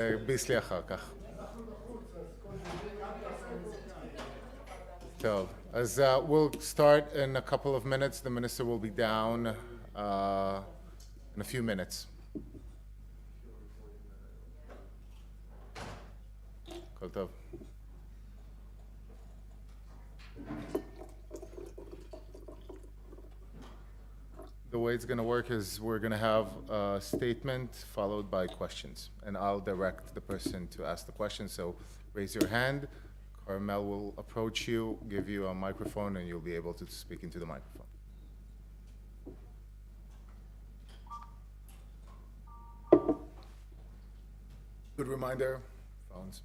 ביסלי אחר כך. טוב, אז we'll start in a couple of minutes. The minister will be down in a few minutes. כל טוב. The way it's going to work is we're going to have a statement followed by questions, and I'll direct the person to ask the question. So raise your hand. Carmel will approach you, give you a microphone, and you'll be able to speak into the microphone. Good reminder, phones.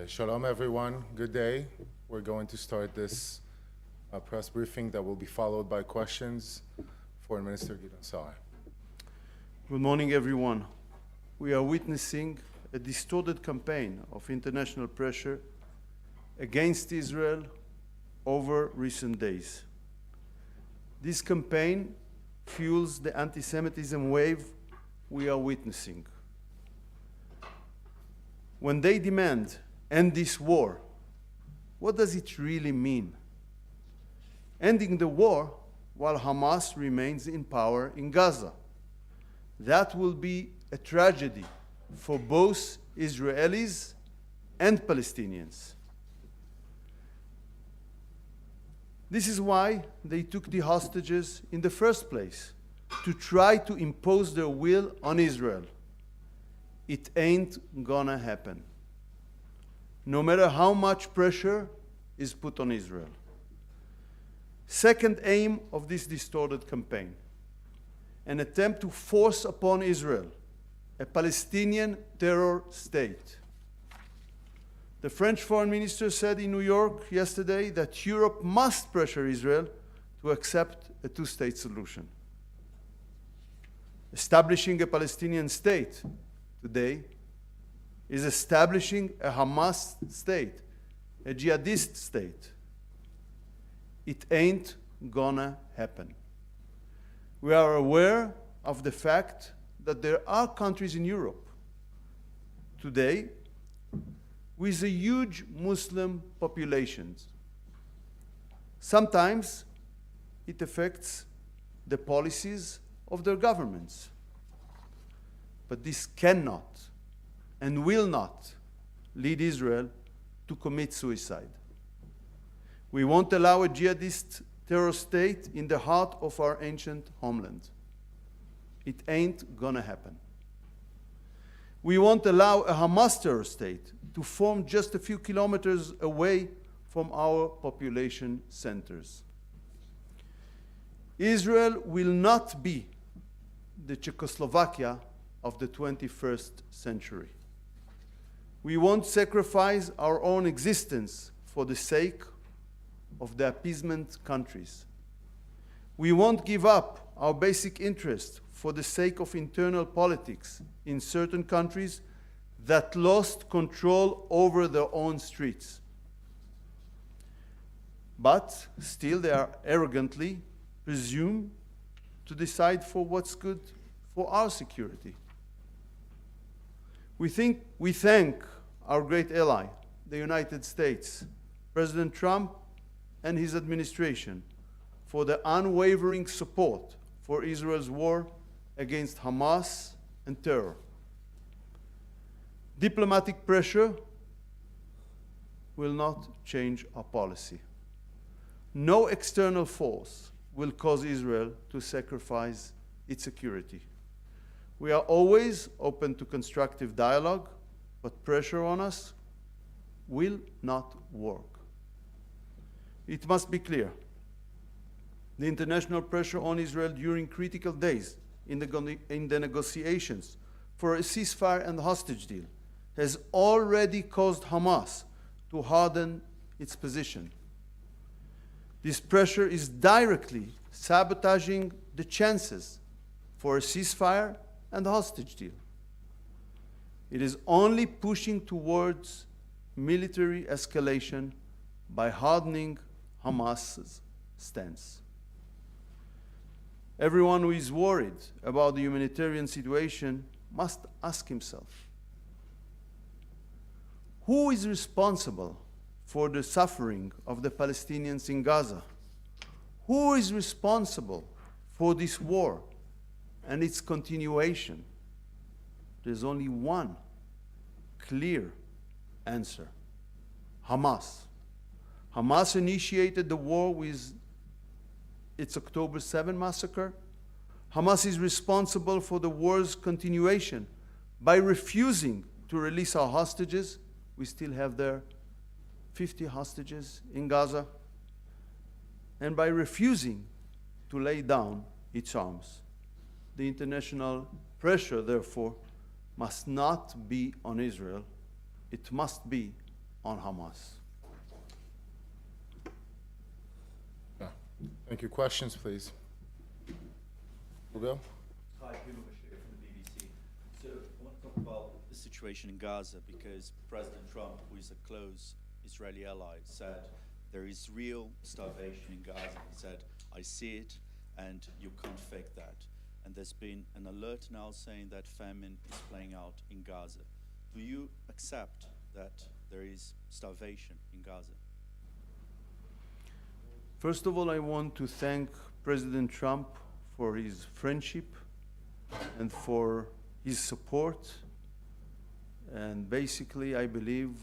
Shalom, everyone. Good day. We're going to start this press briefing that will be followed by questions. Foreign Minister Gideon Saar. Good morning, everyone. We are witnessing a distorted campaign of international pressure against Israel over recent days. This campaign fuels the anti-Semitism wave we are witnessing. When they demand end this war, what does it really mean? Ending the war while Hamas remains in power in Gaza. That will be a tragedy for both Israelis and Palestinians. This is why they took the hostages in the first place, to try to impose their will on Israel. It ain't gonna happen, no matter how much pressure is put on Israel. Second aim of this distorted campaign, an attempt to force upon Israel a Palestinian terror state. The French foreign minister said in New York yesterday that Europe must pressure Israel to accept a two-state solution. Establishing a Palestinian state today is establishing a Hamas state, a jihadist state. It ain't gonna happen. We are aware of the fact that there are countries in Europe today with a huge Muslim populations. Sometimes it affects the policies of their governments. But this cannot and will not lead Israel to commit suicide. We won't allow a jihadist terror state in the heart of our ancient homeland. It ain't gonna happen. We won't allow a Hamas terror state to form just a few kilometers away from our population centers. Israel will not be the Czechoslovakia of the 21st century. We won't sacrifice our own existence for the sake of the appeasement countries. We won't give up our basic interest for the sake of internal politics in certain countries that lost control over their own streets. But still they are arrogantly presume to decide for what's good for our security. We thank our great ally, the United States, President Trump and his administration, for the unwavering support for Israel's war against Hamas and terror. Diplomatic pressure will not change our policy. No external force will cause Israel to sacrifice its security. We are always open to constructive dialogue, but pressure on us will not work. It must be clear. The international pressure on Israel during critical days in the negotiations for a ceasefire and hostage deal has already caused Hamas to harden its position. This pressure is directly sabotaging the chances for a ceasefire and hostage deal. It is only pushing towards military escalation by hardening Hamas's stance. Everyone who is worried about the humanitarian situation must ask himself, who is responsible for the suffering of the Palestinians in Gaza? Who is responsible for this war and its continuation? There's only one clear answer: Hamas. Hamas initiated the war with its October 7 massacre. Hamas is responsible for the war's continuation by refusing to release our hostages. We still have there 50 hostages in Gaza, and by refusing to lay down its arms. The international pressure, therefore, must not be on Israel. It must be on Hamas. Yeah. Thank you. Questions, please. We'll go. Hi, Hugo Bashir from the BBC. So I want to talk about the situation in Gaza because President Trump, who is a close Israeli ally, said there is real starvation in Gaza. He said, I see it and you can't fake that. And there's been an alert now saying that famine is playing out in Gaza. Do you accept that there is starvation in Gaza? First of all, I want to thank President Trump for his friendship and for his support. And basically, I believe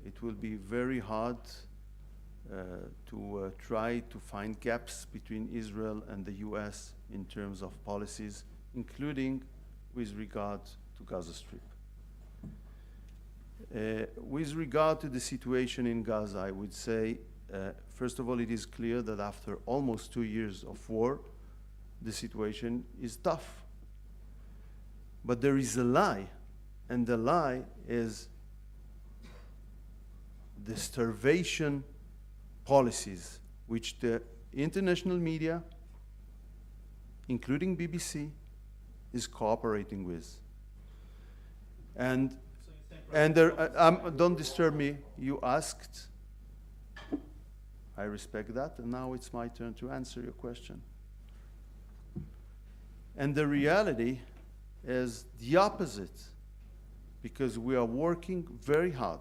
it will be very hard to try to find gaps between Israel and the US in terms of policies, including with regard to Gaza Strip. With regard to the situation in Gaza, I would say, first of all, it is clear that after almost 2 years of war, the situation is tough. But there is a lie, and the lie is the starvation policies which the international media, including BBC, is cooperating with. And don't disturb me. You asked. I respect that, and now it's my turn to answer your question. And the reality is the opposite, because we are working very hard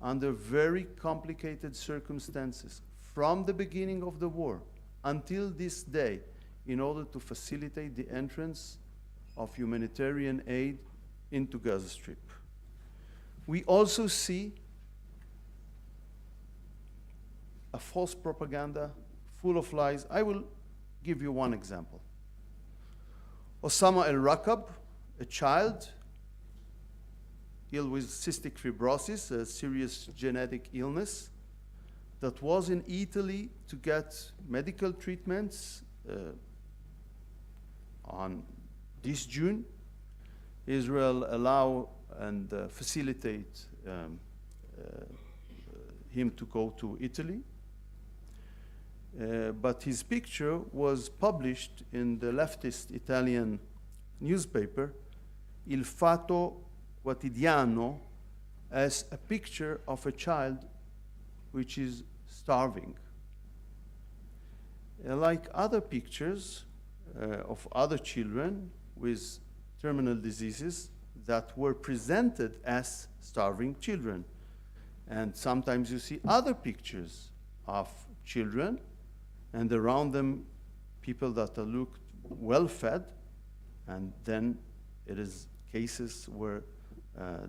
under very complicated circumstances from the beginning of the war until this day in order to facilitate the entrance of humanitarian aid into Gaza Strip. We also see a false propaganda full of lies. I will give you one example. Osama al-Raqab, a child ill with cystic fibrosis, a serious genetic illness, that was in Italy to get medical treatments on this June, Israel allow and facilitate him to go to Italy. But his picture was published in the leftist Italian newspaper, Il Fatto Quotidiano, as a picture of a child which is starving. Like other pictures of other children with terminal diseases that were presented as starving children. And sometimes you see other pictures of children, and around them people that are looked well fed, and then it is cases where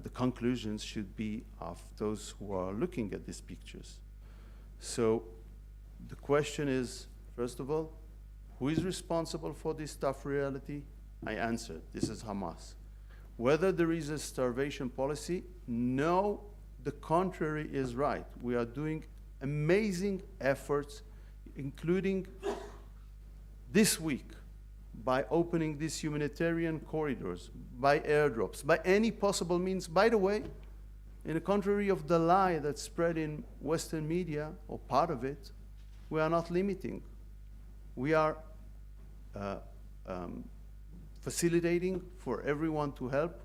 the conclusions should be of those who are looking at these pictures. So the question is, first of all, who is responsible for this tough reality? I answered, this is Hamas. Whether there is a starvation policy, no, the contrary is right. We are doing amazing efforts, including this week, by opening these humanitarian corridors, by airdrops, by any possible means. By the way, in the contrary of the lie that's spread in Western media, or part of it, we are not limiting. We are facilitating for everyone to help.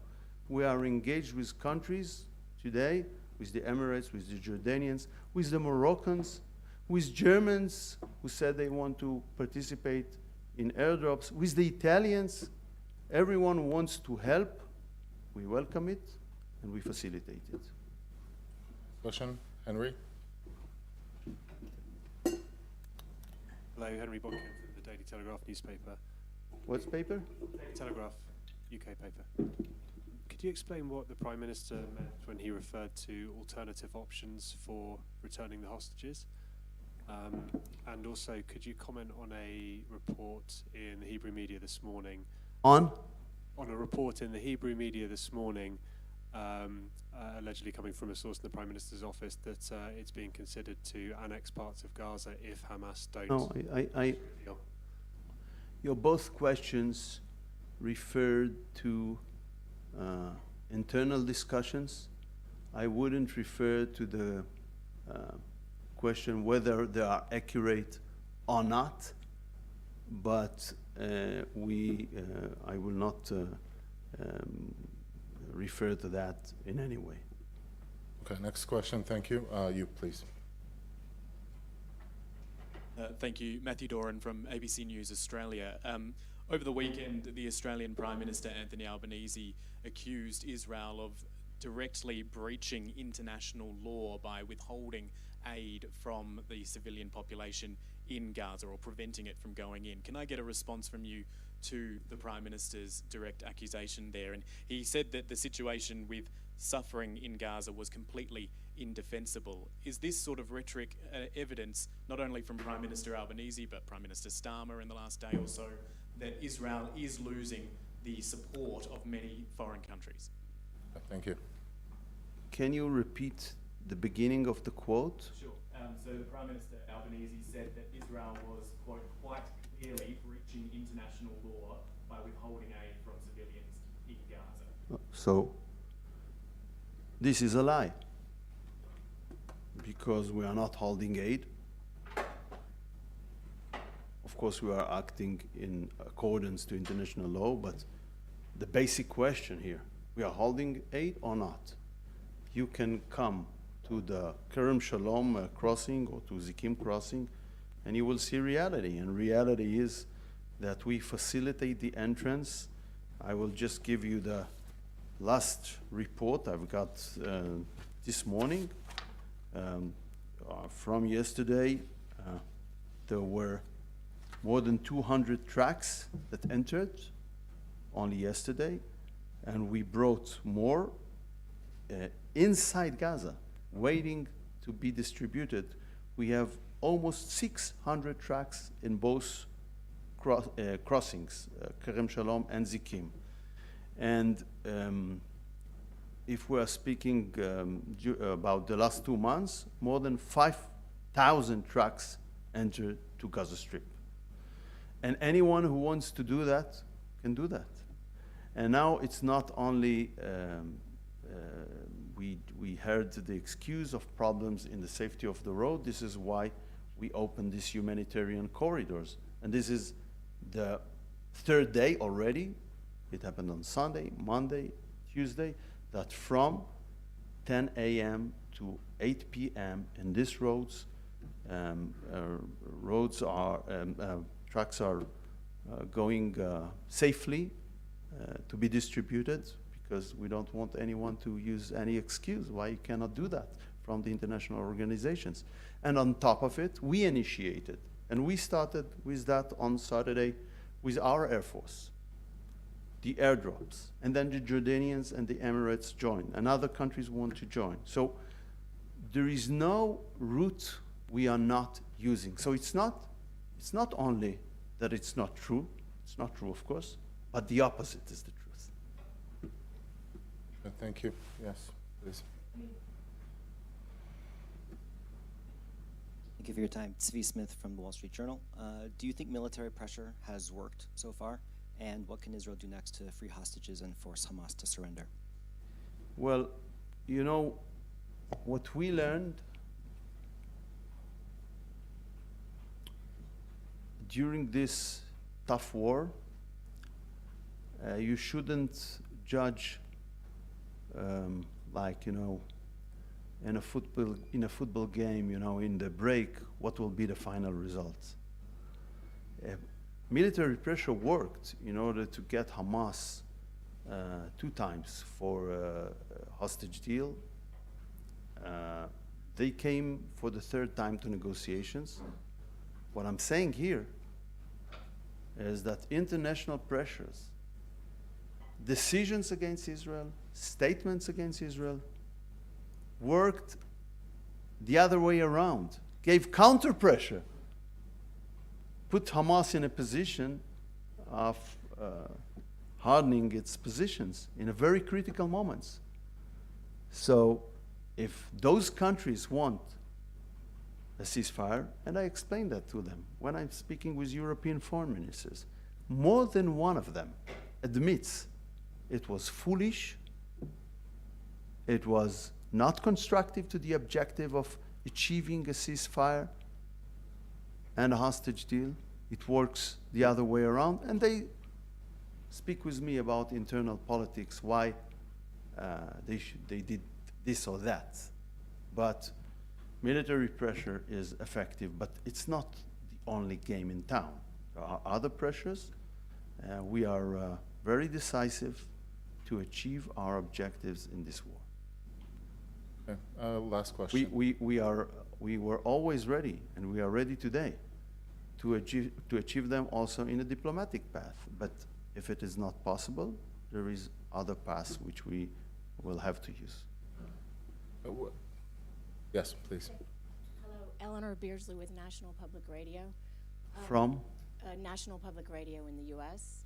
We are engaged with countries today, with the Emirates, with the Jordanians, with the Moroccans, with Germans who said they want to participate in airdrops, with the Italians. Everyone wants to help. We welcome it and we facilitate it. Question, Henry? Hello, Henry Bodkin from the Daily Telegraph newspaper. What's paper? Daily Telegraph, UK paper. Could you explain what the Prime Minister meant when he referred to alternative options for returning the hostages? And also, could you comment on a report in the Hebrew media this morning? On a report in the Hebrew media this morning, allegedly coming from a source in the Prime Minister's office, that it's being considered to annex parts of Gaza if Hamas don't. No, your both questions referred to internal discussions. I wouldn't refer to the question whether they are accurate or not, but I will not refer to that in any way. Okay, next question, thank you. You, please. Thank you. Matthew Doran from ABC News Australia. Over the weekend, the Australian Prime Minister Anthony Albanese accused Israel of directly breaching international law by withholding aid from the civilian population in Gaza, or preventing it from going in. Can I get a response from you to the Prime Minister's direct accusation there? And he said that the situation with suffering in Gaza was completely indefensible. Is this sort of rhetoric evidence, not only from Prime Minister Albanese, but Prime Minister Starmer in the last day or so, that Israel is losing the support of many foreign countries? Thank you. Can you repeat the beginning of the quote? Sure. So Prime Minister Albanese said that Israel was, quote, quite clearly breaching international law by withholding aid from civilians in Gaza. So this is a lie, because we are not holding aid. Of course, we are acting in accordance to international law, but the basic question here, we are holding aid or not? You can come to the Kerem Shalom crossing or to Zikim crossing, and you will see reality. And reality is that we facilitate the entrance. I will just give you the last report I've got this morning. From yesterday, there were more than 200 trucks that entered only yesterday, and we brought more inside Gaza, waiting to be distributed. We have almost 600 trucks in both crossings, Kerem Shalom and Zikim. And if we are speaking about the last 2 months, more than 5,000 trucks entered to Gaza Strip. And anyone who wants to do that can do that. And now it's not only we heard the excuse of problems in the safety of the road. This is why we opened these humanitarian corridors. And this is the third day already. It happened on Sunday, Monday, Tuesday, that from 10 a.m. to 8 p.m. in these roads, trucks are going safely to be distributed, because we don't want anyone to use any excuse why you cannot do that from the international organizations. And on top of it, we initiated, and we started with that on Saturday with our Air Force, the airdrops, and then the Jordanians and the Emirates joined, and other countries want to join. So there is no route we are not using. So it's not only that it's not true, of course, but the opposite is the truth. Thank you. Yes, please. Thank you for your time. Tzvi Smith from the Wall Street Journal. Do you think military pressure has worked so far? And what can Israel do next to free hostages and force Hamas to surrender? Well, you know, what we learned during this tough war, you shouldn't judge like, you know, in a football game, you know, in the break, what will be the final result. Military pressure worked in order to get Hamas 2 times for a hostage deal. They came for the 3rd time to negotiations. What I'm saying here is that international pressures, decisions against Israel, statements against Israel, worked the other way around, gave counter pressure, put Hamas in a position of hardening its positions in a very critical moments. So if those countries want a ceasefire, and I explained that to them when I'm speaking with European foreign ministers, more than one of them admits it was foolish, it was not constructive to the objective of achieving a ceasefire and a hostage deal. It works the other way around, and they speak with me about internal politics, why they did this or that. But military pressure is effective, but it's not the only game in town. There are other pressures. We are very decisive to achieve our objectives in this war. Okay. Last question. We were always ready, and we are ready today to achieve them also in a diplomatic path. But if it is not possible, there is other paths which we will have to use. Yes, please. Hello, Eleanor Beardsley with National Public Radio. From? National Public Radio in the U.S.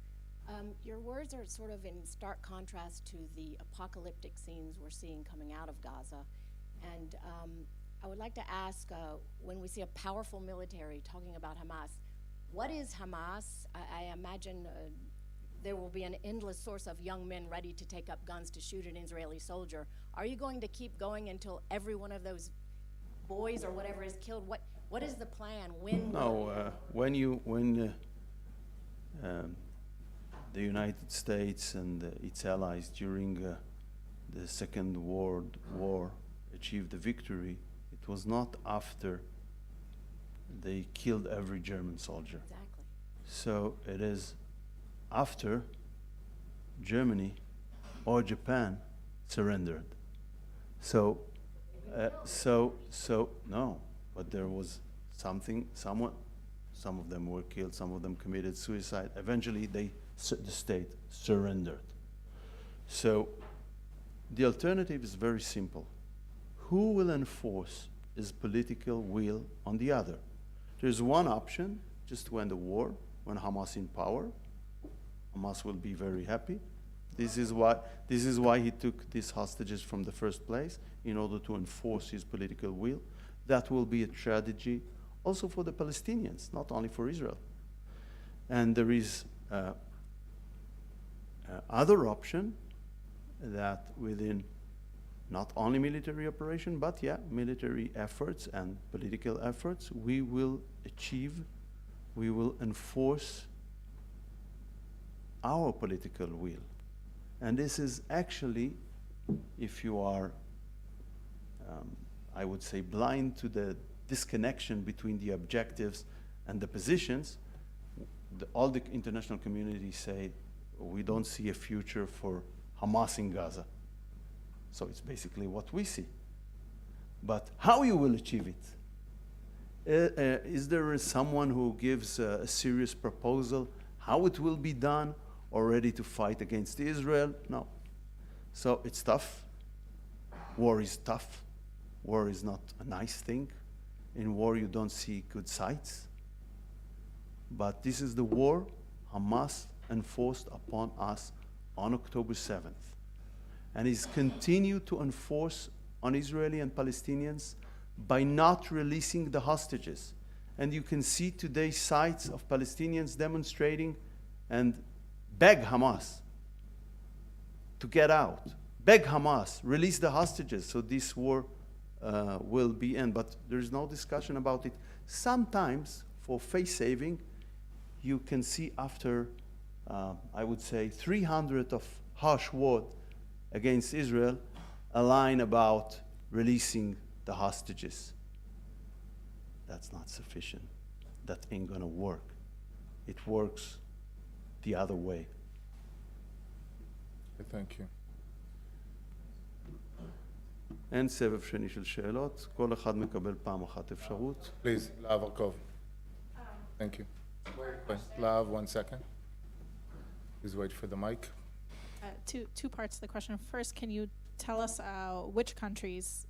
Your words are sort of in stark contrast to the apocalyptic scenes we're seeing coming out of Gaza. And I would like to ask, when we see a powerful military talking about Hamas, what is Hamas? I imagine there will be an endless source of young men ready to take up guns to shoot an Israeli soldier. Are you going to keep going until every one of those boys or whatever is killed? What is the plan? When? No, when the United States and its allies during the Second World War achieved the victory, it was not after they killed every German soldier. Exactly. So it is after Germany or Japan surrendered. So no, but there was some of them were killed, some of them committed suicide. Eventually the state surrendered. So the alternative is very simple. Who will enforce his political will on the other? There's one option, just to end the war, when Hamas in power. Hamas will be very happy. This is why he took these hostages from the first place, in order to enforce his political will. That will be a tragedy also for the Palestinians, not only for Israel. And there is other option that within not only military operation, but yeah, military efforts and political efforts, we will enforce our political will. And this is actually, if you are, I would say, blind to the disconnection between the objectives and the positions, all the international community say, we don't see a future for Hamas in Gaza. So it's basically what we see. But how you will achieve it? Is there someone who gives a serious proposal how it will be done or ready to fight against Israel? No. So it's tough. War is tough. War is not a nice thing. In war you don't see good sights. But this is the war Hamas enforced upon us on October 7th. And is continued to enforce on Israeli and Palestinians by not releasing the hostages. And you can see today sites of Palestinians demonstrating and beg Hamas to get out. Beg Hamas, release the hostages so this war will be end. But there's no discussion about it. Sometimes, for face saving, you can see after, I would say, 300 of harsh words against Israel, a line about releasing the hostages. That's not sufficient. That ain't gonna work. It works the other way. Thank you. אין סבב שני של שאלות, כל אחד מקבל פעם אחת אפשרות. Please, Lav Arkov. Thank you. Wait, Lav, 1 second. Please wait for the mic. Two parts to the question. First, can you tell us which countries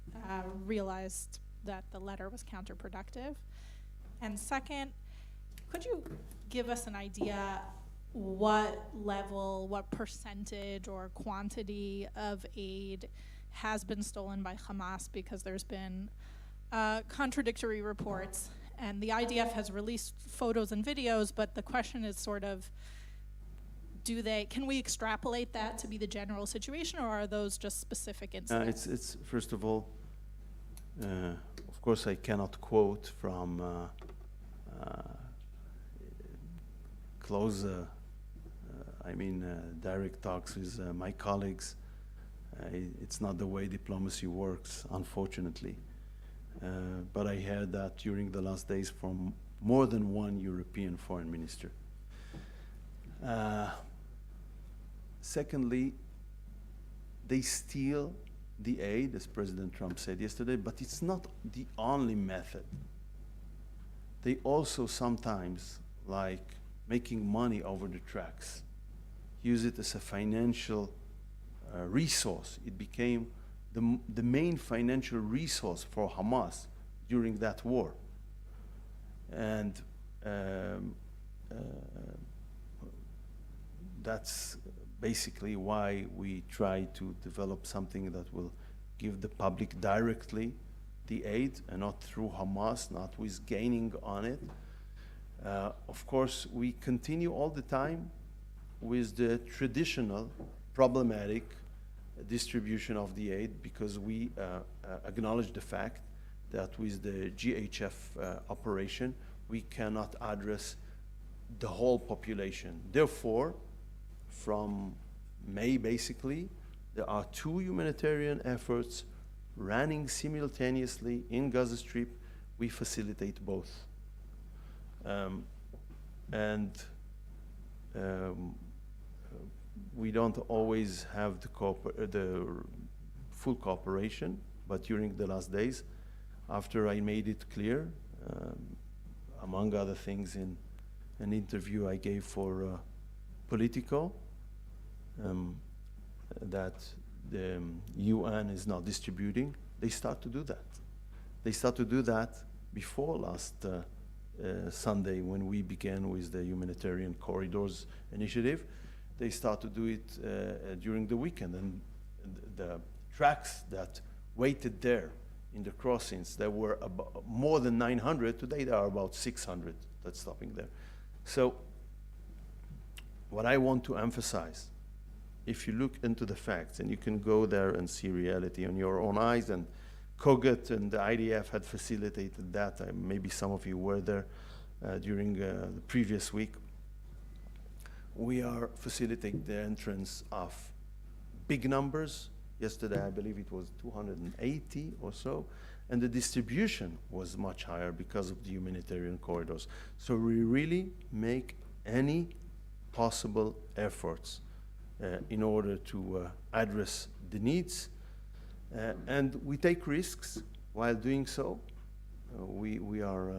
realized that the letter was counterproductive? And second, could you give us an idea what level, what percentage or quantity of aid has been stolen by Hamas? Because there's been contradictory reports, and the IDF has released photos and videos, but the question is sort of, can we extrapolate that to be the general situation, or are those just specific incidents? It's first of all, of course I cannot quote from close, direct talks with my colleagues. It's not the way diplomacy works, unfortunately. But I heard that during the last days from more than one European foreign minister. Secondly, they steal the aid, as President Trump said yesterday, but it's not the only method. They also sometimes, like making money over the tracks, use it as a financial resource. It became the main financial resource for Hamas during that war. And that's basically why we try to develop something that will give the public directly the aid and not through Hamas, not with gaining on it. Of course, we continue all the time with the traditional problematic distribution of the aid, because we acknowledge the fact that with the GHF operation, we cannot address the whole population. Therefore, from May, basically, there are 2 humanitarian efforts running simultaneously in Gaza Strip. We facilitate both. We don't always have the full cooperation, but during the last days, after I made it clear, among other things in an interview I gave for Politico, that the UN is not distributing, they start to do that. They start to do that before last Sunday, when we began with the Humanitarian Corridors Initiative. They start to do it during the weekend, and the tracks that waited there in the crossings, there were about more than 900. Today there are about 600 that's stopping there. So what I want to emphasize if you look into the facts, and you can go there and see reality on your own eyes, and Kogut and the IDF had facilitated that. Maybe some of you were there during the previous week. We are facilitating the entrance of big numbers. Yesterday, I believe it was 280 or so, and the distribution was much higher because of the humanitarian corridors. So we really make any possible efforts in order to address the needs. And we take risks while doing so. We are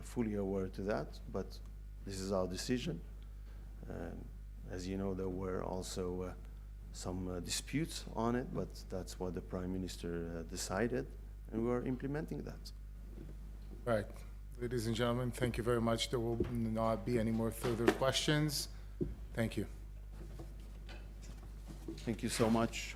fully aware to that, but this is our decision. As you know, there were also some disputes on it, but that's what the Prime Minister decided, and we are implementing that. Right. Ladies and gentlemen, thank you very much. There will not be any more further questions. Thank you. Thank you so much.